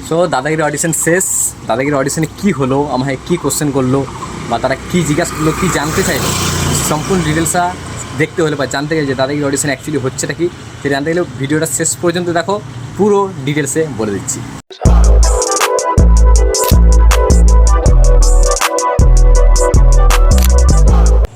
So দাদাগিরি audition শেষ। দাদাগিরি অডিশনে কী হলো, আমাকে কী কোশ্চেন করলো বা তারা কী জিজ্ঞাসা করলো, কী জানতে চাইলো, সম্পূর্ণ ডিটেলসটা দেখতে হলে বা জানতে গেলে যে দাদাগিরি অডিশন অ্যাকচুয়ালি হচ্ছেটা কি, সেটা জানতে গেলে ভিডিওটা শেষ পর্যন্ত দেখো, পুরো ডিটেলসে বলে দিচ্ছি।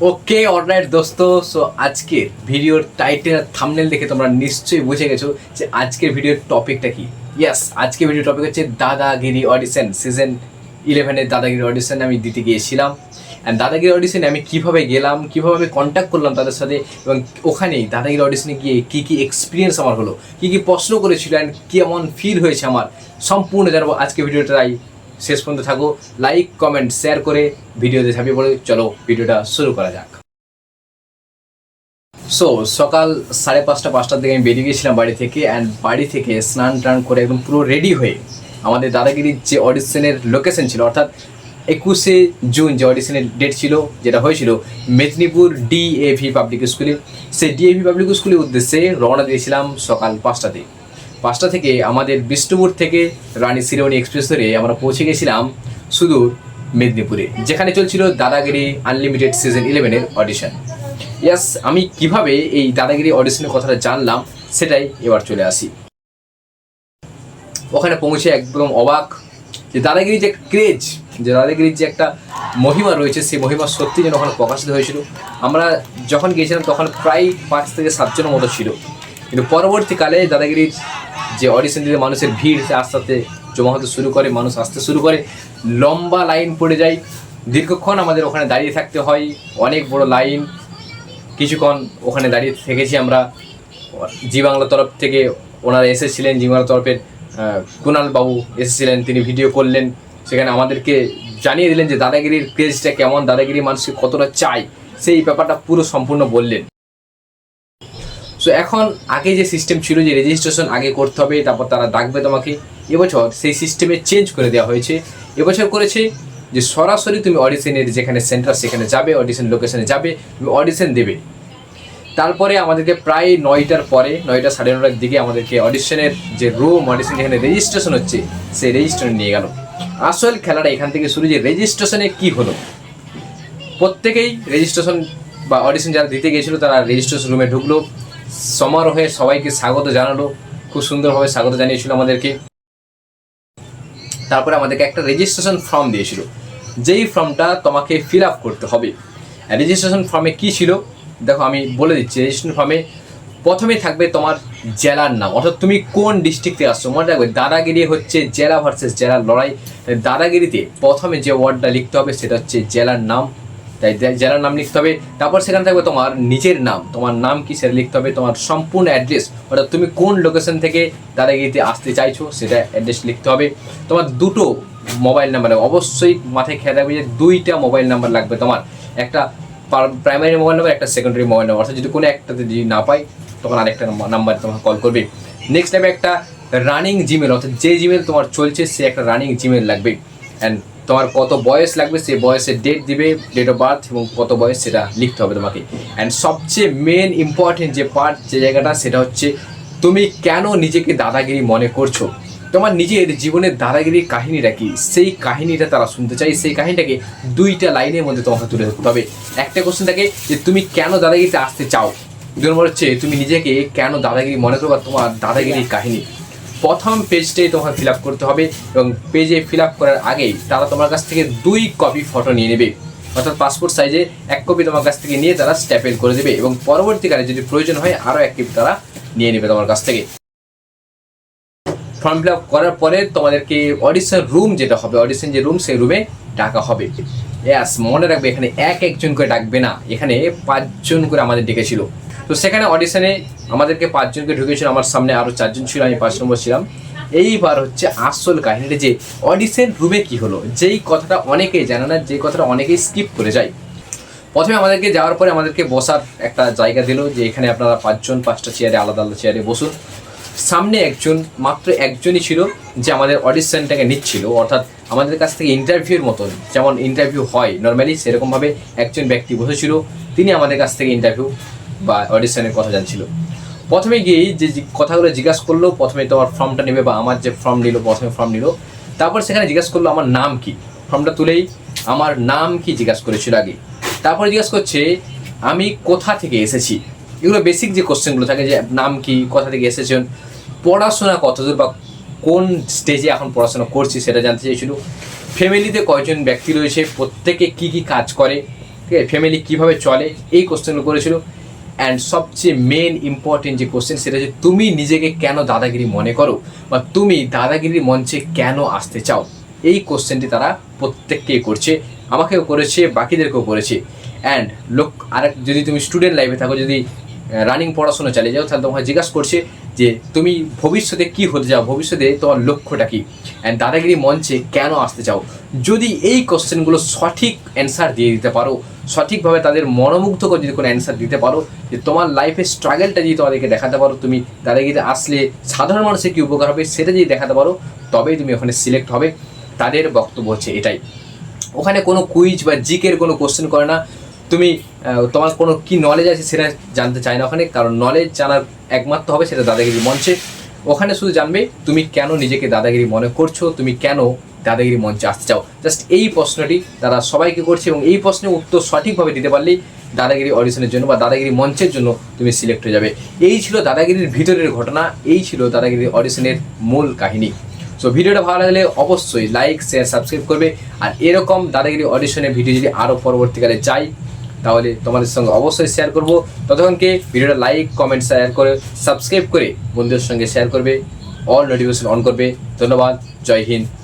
ওকে অলরাইট দোস্ত, সো আজকের ভিডিওর টাইটেল আর থাম্বনেল দেখে তোমরা নিশ্চয়ই বুঝে গেছো যে আজকের ভিডিওর টপিকটা কি। ইয়েস, আজকের ভিডিওর টপিক হচ্ছে দাদাগিরি অডিশন সিজন 11-এর দাদাগিরি অডিশন আমি দিতে গিয়েছিলাম। অ্যান্ড দাদাগিরি অডিশনে আমি কীভাবে গেলাম, কীভাবে আমি কন্ট্যাক্ট করলাম তাদের সাথে, এবং ওখানেই দাদাগিরি অডিশনে গিয়ে কী কী এক্সপিরিয়েন্স আমার হলো, কী কী প্রশ্ন করেছিল অ্যান্ড কেমন ফিল হয়েছে আমার, সম্পূর্ণ জানাবো আজকে ভিডিওটাই। শেষ পর্যন্ত থাকো, লাইক কমেন্ট শেয়ার করে ভিডিওতে ঝাঁপিয়ে পড়ে চলো ভিডিওটা শুরু করা যাক। সো সকাল 5:30-5টার দিকে আমি বেরিয়ে গিয়েছিলাম বাড়ি থেকে। অ্যান্ড বাড়ি থেকে স্নান টান করে একদম পুরো রেডি হয়ে আমাদের দাদাগিরির যে অডিশনের লোকেশন ছিল, অর্থাৎ 21শে জুন যে অডিশনের ডেট ছিল, যেটা হয়েছিল মেদিনীপুর DAV পাবলিক স্কুলে, সেই DAV পাবলিক স্কুলের উদ্দেশ্যে রওনা দিয়েছিলাম সকাল 5টাতে। 5টা থেকে আমাদের বিষ্ণুপুর থেকে রানী শ্রীরানী এক্সপ্রেস ধরে আমরা পৌঁছে গেছিলাম সুদূর মেদিনীপুরে, যেখানে চলছিল দাদাগিরি আনলিমিটেড সিজন 11-এর অডিশন। ইয়াস, আমি কিভাবে এই দাদাগিরি অডিশনের কথাটা জানলাম সেটাই এবার চলে আসি। ওখানে পৌঁছে একদম অবাক যে দাদাগিরির যে ক্রেজ, যে দাদাগিরির যে একটা মহিমা রয়েছে, সেই মহিমা সত্যি যেন ওখানে প্রকাশিত হয়েছিল। আমরা যখন গিয়েছিলাম তখন প্রায় 5 থেকে 7 জনের মতো ছিল, কিন্তু পরবর্তীকালে দাদাগিরির যে অডিশন দিতে মানুষের ভিড় আস্তে আস্তে জমা হতে শুরু করে, মানুষ আসতে শুরু করে, লম্বা লাইন পড়ে যায়, দীর্ঘক্ষণ আমাদের ওখানে দাঁড়িয়ে থাকতে হয়, অনেক বড় লাইন। কিছুক্ষণ ওখানে দাঁড়িয়ে থেকেছি আমরা। জি বাংলার তরফ থেকে ওনারা এসেছিলেন, জি বাংলার তরফের কুণাল বাবু এসেছিলেন, তিনি ভিডিও করলেন, সেখানে আমাদেরকে জানিয়ে দিলেন যে দাদাগিরির ক্রেজটা কেমন, দাদাগিরি মানুষকে কতটা চাই, সেই ব্যাপারটা পুরো সম্পূর্ণ বললেন। সো এখন আগে যে সিস্টেম ছিল যে রেজিস্ট্রেশন আগে করতে হবে, তারপর তারা ডাকবে তোমাকে, এবছর সেই সিস্টেমে চেঞ্জ করে দেওয়া হয়েছে। এবছর করেছে যে সরাসরি তুমি অডিশনের যেখানে সেন্টার সেখানে যাবে, অডিশন লোকেশনে যাবে, তুমি অডিশন দেবে। তারপরে আমাদেরকে প্রায় 9টার পরে, 9টা 9:30টার দিকে আমাদেরকে অডিশনের যে রুম, অডিশন যেখানে রেজিস্ট্রেশন হচ্ছে, সেই রেজিস্ট্রেশন নিয়ে গেল। আসল খেলাটা এখান থেকে শুরু, যে রেজিস্ট্রেশনে কী হলো। প্রত্যেকেই রেজিস্ট্রেশন বা অডিশন যারা দিতে গিয়েছিলো তারা রেজিস্ট্রেশন রুমে ঢুকলো, সমারোহে সবাইকে স্বাগত জানালো, খুব সুন্দরভাবে স্বাগত জানিয়েছিল আমাদেরকে। তারপরে আমাদেরকে একটা রেজিস্ট্রেশন ফর্ম দিয়েছিল, যেই ফর্মটা তোমাকে ফিল আপ করতে হবে। রেজিস্ট্রেশন ফর্মে কী ছিল দেখো, আমি বলে দিচ্ছি। রেজিস্ট্রেশন ফর্মে প্রথমে থাকবে তোমার জেলার নাম, অর্থাৎ তুমি কোন ডিস্ট্রিক্ট থেকে আসছো। মনে রাখবে দাদাগিরি হচ্ছে জেলা ভার্সেস জেলার লড়াই। দাদাগিরিতে প্রথমে যে ওয়ার্ডটা লিখতে হবে সেটা হচ্ছে জেলার নাম, তাই জেলার নাম লিখতে হবে। তারপর সেখানে থাকবে তোমার নিজের নাম, তোমার নাম কি সেটা লিখতে হবে, তোমার সম্পূর্ণ অ্যাড্রেস, অর্থাৎ তুমি কোন লোকেশন থেকে দাদাগিরিতে আসতে চাইছো সেটা অ্যাড্রেস লিখতে হবে। তোমার 2টো মোবাইল নাম্বার, অবশ্যই মাথায় খেয়াল রাখবে যে 2টা মোবাইল নাম্বার লাগবে তোমার, একটা প্রাইমারি মোবাইল নাম্বার, একটা সেকেন্ডারি মোবাইল নাম্বার, অর্থাৎ যদি কোনো একটাতে যদি না পাই তখন আরেকটা নাম্বারে তোমাকে কল করবে। নেক্সট টাইমে একটা রানিং জিমেল, অর্থাৎ যে জিমেল তোমার চলছে সে একটা রানিং জিমেল লাগবে। অ্যান্ড তোমার কত বয়স লাগবে সেই বয়সের ডেট দিবে, ডেট অফ বার্থ এবং কত বয়স সেটা লিখতে হবে তোমাকে। অ্যান্ড সবচেয়ে মেন ইম্পর্টেন্ট যে পার্ট, যে জায়গাটা, সেটা হচ্ছে তুমি কেন নিজেকে দাদাগিরি মনে করছো, তোমার নিজের জীবনের দাদাগিরির কাহিনীটা কি, সেই কাহিনীটা তারা শুনতে চাই। সেই কাহিনীটাকে 2টা লাইনের মধ্যে তোমাকে তুলে ধরতে হবে। একটা কোশ্চেন থাকে যে তুমি কেন দাদাগিরিতে আসতে চাও, 2 নম্বর হচ্ছে তুমি নিজেকে কেন দাদাগিরি মনে করো বা তোমার দাদাগিরির কাহিনী। প্রথম পেজটাই তোমাকে ফিল আপ করতে হবে, এবং পেজে ফিল আপ করার আগেই তারা তোমার কাছ থেকে 2 কপি ফটো নিয়ে নেবে, অর্থাৎ পাসপোর্ট সাইজে 1 কপি তোমার কাছ থেকে নিয়ে তারা স্ট্যাপেল করে দেবে, এবং পরবর্তীকালে যদি প্রয়োজন হয় আরও 1 কপি তারা নিয়ে নেবে তোমার কাছ থেকে। ফর্ম ফিল আপ করার পরে তোমাদেরকে অডিশন রুম যেটা হবে, অডিশন যে রুম, সেই রুমে ডাকা হবে। ইয়াস, মনে রাখবে এখানে একজন করে ডাকবে না, এখানে 5 জন করে আমাদের ডেকেছিল। তো সেখানে অডিশনে আমাদেরকে 5 জনকে ঢুকেছিল, আমার সামনে আরও 4 জন ছিল, আমি 5 নম্বর ছিলাম। এইবার হচ্ছে আসল কাহিনীটা, যে অডিশন রুমে কি হলো, যেই কথাটা অনেকেই জানে না, যেই কথাটা অনেকেই স্কিপ করে যায়। প্রথমে আমাদেরকে যাওয়ার পরে আমাদেরকে বসার একটা জায়গা দিল, যে এখানে আপনারা 5 জন 5টা চেয়ারে, আলাদা আলাদা চেয়ারে বসুন। সামনে মাত্র একজনই ছিল যে আমাদের অডিশনটাকে নিচ্ছিল, অর্থাৎ আমাদের কাছ থেকে ইন্টারভিউর মতন, যেমন ইন্টারভিউ হয় নর্মালি সেরকমভাবে একজন ব্যক্তি বসেছিল, তিনি আমাদের কাছ থেকে ইন্টারভিউ বা অডিশনের কথা জানছিল। প্রথমে গিয়েই যে কথাগুলো জিজ্ঞাসা করলো, প্রথমে তোমার ফর্মটা নেবে বা আমার যে ফর্ম নিল, প্রথমে ফর্ম নিল, তারপর সেখানে জিজ্ঞাসা করলো আমার নাম কি, ফর্মটা তুলেই আমার নাম কি জিজ্ঞাসা করেছিল আগে। তারপরে জিজ্ঞাসা করছে আমি কোথা থেকে এসেছি। এগুলো বেসিক যে কোশ্চেনগুলো থাকে, যে নাম কি, কোথা থেকে এসেছেন, পড়াশোনা কতদূর বা কোন স্টেজে এখন পড়াশোনা করছি সেটা জানতে চেয়েছিল। ফ্যামিলিতে কয়জন ব্যক্তি রয়েছে, প্রত্যেকে কি কি কাজ করে, ঠিক আছে, ফ্যামিলি কীভাবে চলে, এই কোশ্চেনগুলো করেছিল। অ্যান্ড সবচেয়ে মেন ইম্পর্টেন্ট যে কোশ্চেন সেটা হচ্ছে তুমি নিজেকে কেন দাদাগিরি মনে করো বা তুমি দাদাগিরির মঞ্চে কেন আসতে চাও। এই কোশ্চেনটি তারা প্রত্যেককেই করছে, আমাকেও করেছে, বাকিদেরকেও করেছে। অ্যান্ড আরেক যদি তুমি স্টুডেন্ট লাইফে থাকো, যদি রানিং পড়াশোনা চালিয়ে যাও, তাহলে তোমাকে জিজ্ঞাসা করছে যে তুমি ভবিষ্যতে কি হতে চাও, ভবিষ্যতে তোমার লক্ষ্যটা কী, অ্যান্ড দাদাগিরি মঞ্চে কেন আসতে চাও। যদি এই কোশ্চেনগুলো সঠিক অ্যান্সার দিয়ে দিতে পারো, সঠিকভাবে তাদের মনোমুগ্ধকর যদি কোনো অ্যান্সার দিতে পারো, যে তোমার লাইফের স্ট্রাগলটা যদি তোমাদেরকে দেখাতে পারো, তুমি দাদাগিরিতে আসলে সাধারণ মানুষের কী উপকার হবে সেটা যদি দেখাতে পারো, তবেই তুমি ওখানে সিলেক্ট হবে। তাদের বক্তব্য হচ্ছে এটাই। ওখানে কোনো কুইজ বা জিকের কোনো কোশ্চেন করে না, তুমি তোমার কোনো কী নলেজ আছে সেটা জানতে চায় না ওখানে, কারণ নলেজ জানার একমাত্র হবে সেটা দাদাগিরি মঞ্চে। ওখানে শুধু জানবে তুমি কেন নিজেকে দাদাগিরি মনে করছো, তুমি কেন দাদাগিরি মঞ্চে আসতে চাও। জাস্ট এই প্রশ্নটি তারা সবাইকে করছে, এবং এই প্রশ্নের উত্তর সঠিকভাবে দিতে পারলেই দাদাগিরি অডিশনের জন্য বা দাদাগিরি মঞ্চের জন্য তুমি সিলেক্ট হয়ে যাবে। এই ছিল দাদাগিরির ভিতরের ঘটনা, এই ছিল দাদাগিরি অডিশনের মূল কাহিনী। সো ভিডিওটা ভালো লাগলে অবশ্যই লাইক, শেয়ার, সাবস্ক্রাইব করবে। আর এরকম দাদাগিরি অডিশনের ভিডিও যদি আরও পরবর্তীকালে চাই, তাহলে তোমাদের সঙ্গে অবশ্যই শেয়ার করব। ততক্ষণকে ভিডিওটা লাইক, কমেন্ট, শেয়ার করে সাবস্ক্রাইব করে বন্ধুদের সঙ্গে শেয়ার করবে, অল নোটিফিকেশন অন করবে। ধন্যবাদ, জয় হিন্দ।